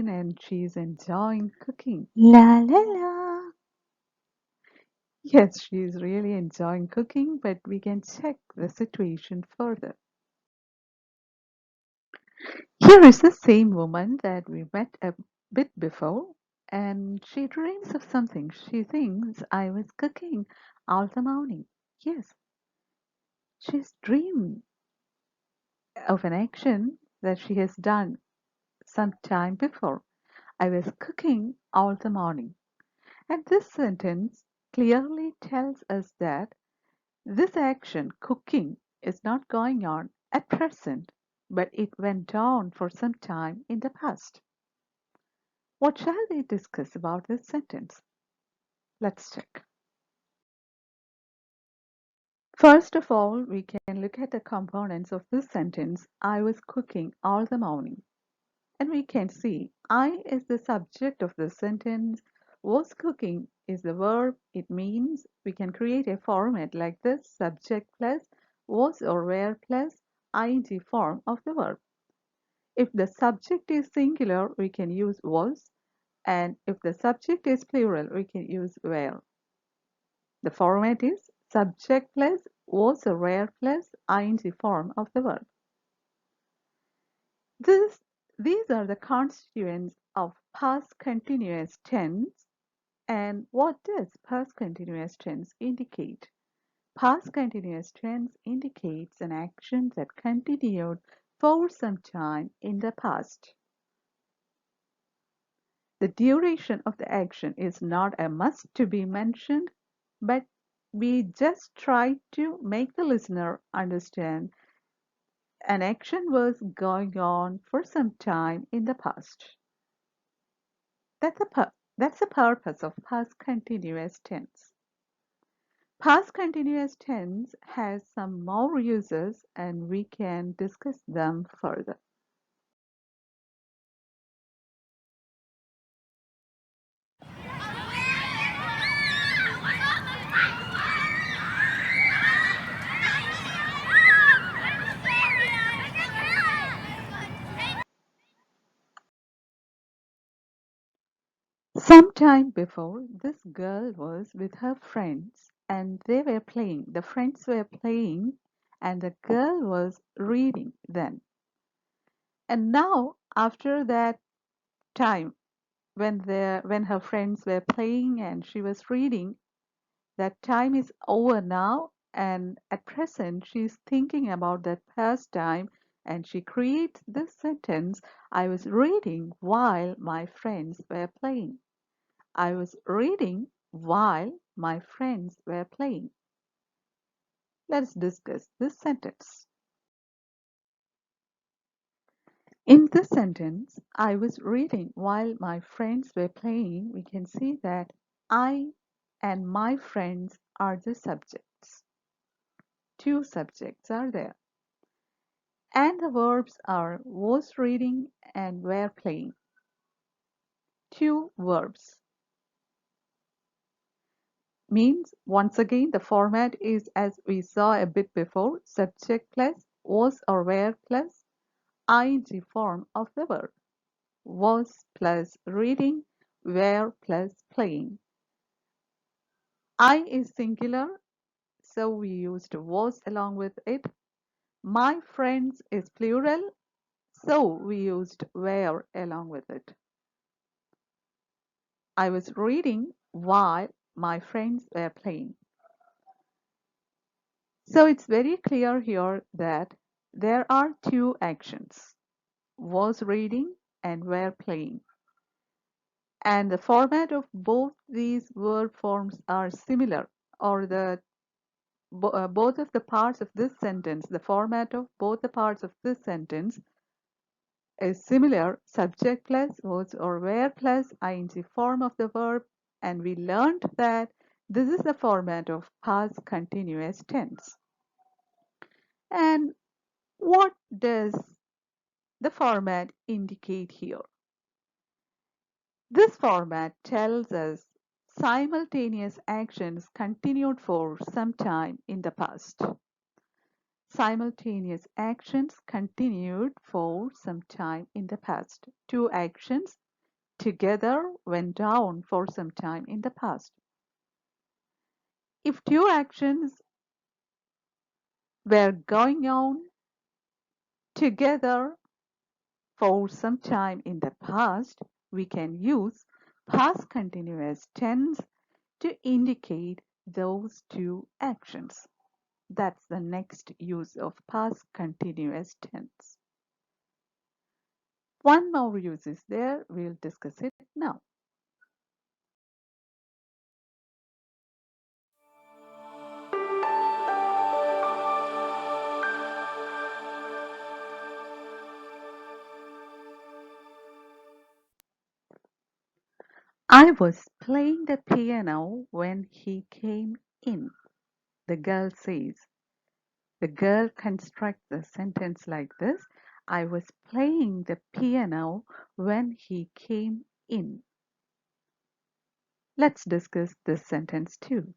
and she's enjoying cooking. La la la. Yes, she's really enjoying cooking, but we can check the situation further. Here is the same woman that we met a bit before, and she dreams of something. She thinks I was cooking all the morning. Yes, she's dreamed of an action that she has done some time before. I was cooking all the morning. And this sentence clearly tells us that this action, cooking, is not going on at present, but it went on for some time in the past. What shall we discuss about this sentence? Let's check. First of all, we can look at the components of this sentence. I was cooking all the morning. And we can see I is the subject of the sentence, was cooking is the verb. It means we can create a format like this: subject plus was or were plus ing form of the verb. If the subject is singular, we can use was, and if the subject is plural, we can use were. The format is subject plus was or were plus ing form of the verb. This, these are the constituents of past continuous tense. And what does past continuous tense indicate? Past continuous tense indicates an action that continued for some time in the past. The duration of the action is not a must to be mentioned, but we just try to make the listener understand an action was going on for some time in the past. That's the purpose of past continuous tense. Past continuous tense has some more uses and we can discuss them further. Some time before, this girl was with her friends and they were playing. The friends were playing and the girl was reading then. And now, after that time, when her friends were playing and she was reading, that time is over now, and at present she's thinking about that past time, and she creates this sentence: I was reading while my friends were playing. I was reading while my friends were playing. Let's discuss this sentence. In this sentence, I was reading while my friends were playing, we can see that I and my friends are the subjects. Two subjects are there. And the verbs are was reading and were playing. Two verbs. Means once again the format is as we saw a bit before: subject plus was or were plus ing form of the verb. Was plus reading, were plus playing. I is singular, so we used was along with it. My friends is plural, so we used were along with it. I was reading while my friends were playing. So it's very clear here that there are two actions: was reading and were playing. And the format of both these verb forms are similar, or both of the parts of this sentence, the format of both the parts of this sentence is similar: subject plus was or were plus ing form of the verb, and we learned that this is the format of past continuous tense. And what does the format indicate here? This format tells us simultaneous actions continued for some time in the past. Simultaneous actions continued for some time in the past. Two actions together went down for some time in the past. If two actions were going on together for some time in the past, we can use past continuous tense to indicate those two actions. That's the next use of past continuous tense. One more use is there. We'll discuss it now. I was playing the piano when he came in, the girl says. The girl constructs the sentence like this: I was playing the piano when he came in. Let's discuss this sentence too.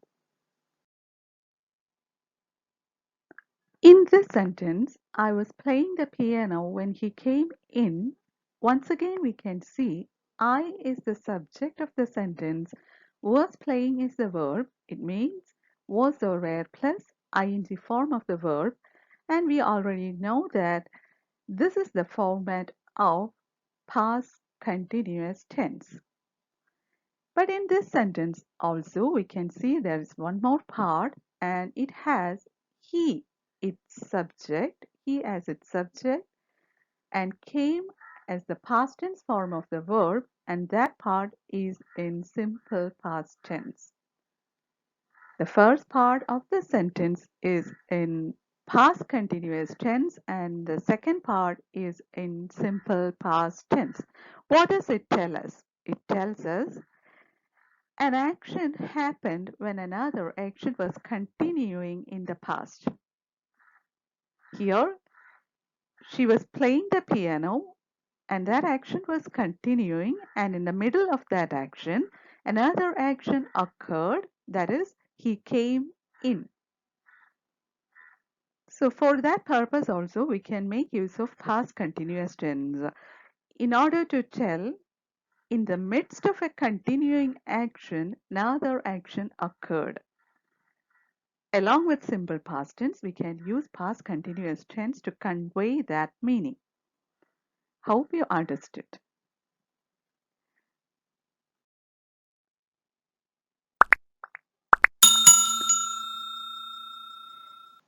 In this sentence, I was playing the piano when he came in. Once again, we can see I is the subject of the sentence, was playing is the verb. It means was or were plus ing form of the verb, and we already know that this is the format of past continuous tense. But in this sentence also we can see there is one more part, and it has he its subject, he as its subject, and came as the past tense form of the verb, and that part is in simple past tense. The first part of the sentence is in past continuous tense and the second part is in simple past tense. What does it tell us? It tells us an action happened when another action was continuing in the past. Here, she was playing the piano and that action was continuing, and in the middle of that action, another action occurred, that is, he came in. So for that purpose also, we can make use of past continuous tense in order to tell in the midst of a continuing action, another action occurred. Along with simple past tense, we can use past continuous tense to convey that meaning. Hope you understood.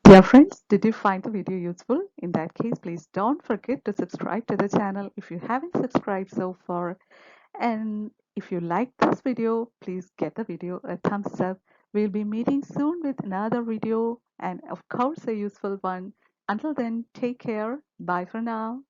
Dear friends, did you find the video useful? In that case, please don't forget to subscribe to the channel if you haven't subscribed so far. And if you like this video, please get the video a thumbs up. We'll be meeting soon with another video and of course a useful one. Until then, take care. Bye for now.